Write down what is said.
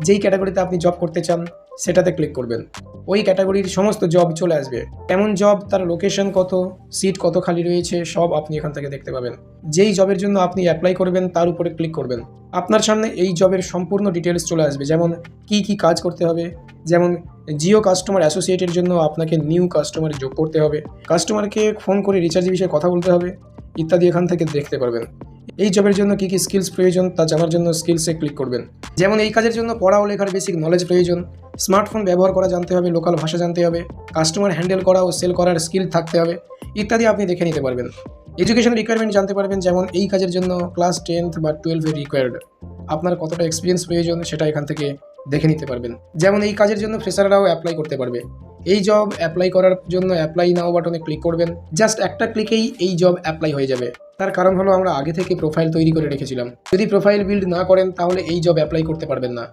যেই ক্যাটাগরিতে আপনি জব করতে চান সেটাতে ক্লিক করবেন। ওই ক্যাটাগরির সমস্ত জব চলে আসবে। এমন জব, তার লোকেশন কত, সিট কত খালি রয়েছে, সব আপনি এখান থেকে দেখতে পাবেন। যেই জবের জন্য আপনি অ্যাপ্লাই করবেন তার উপরে ক্লিক করবেন, আপনার সামনে এই জবের সম্পূর্ণ ডিটেলস চলে আসবে। যেমন কি কি কাজ করতে হবে, যেমন জিও কাস্টমার অ্যাসোসিয়েটের জন্য আপনাকে নিউ কাস্টমার যোগ করতে হবে, কাস্টমারকে ফোন করে রিচার্জের বিষয়ে কথা বলতে হবে ইত্যাদি এখান থেকে দেখতে পারবেন। এই জবের জন্য কী কী স্কিলস প্রয়োজন তা জানার জন্য স্কিলসে ক্লিক করবেন। যেমন এই কাজের জন্য পড়া ও লেখার বেসিক নলেজ প্রয়োজন, স্মার্টফোন ব্যবহার করা জানতে হবে, লোকাল ভাষা জানতে হবে, কাস্টমার হ্যান্ডেল করা ও সেল করার স্কিল থাকতে হবে ইত্যাদি আপনি দেখে নিতে পারবেন। এডুকেশন রিকোয়ারমেন্ট জানতে পারবেন, যেমন এই কাজের জন্য ক্লাস 10th বা 12 রিকোয়ার্ড, আপনার কতটা এক্সপিরিয়েন্স প্রয়োজন সেটা এখান থেকে দেখে নিতে পারবেন। যেমন এই কাজের জন্য ফ্রেশাররাও অ্যাপ্লাই করতে পারবে। এই জব অ্যাপ্লাই করার জন্য অ্যাপ্লাই নাও বাটনে ক্লিক করবেন, জাস্ট একটা ক্লিকেই এই জব অ্যাপ্লাই হয়ে যাবে। তার কারণ হলো আমরা আগে থেকে প্রোফাইল তৈরি করে রেখেছিলাম। যদি প্রোফাইল বিল্ড না করেন তাহলে এই জব অ্যাপ্লাই করতে পারবেন না।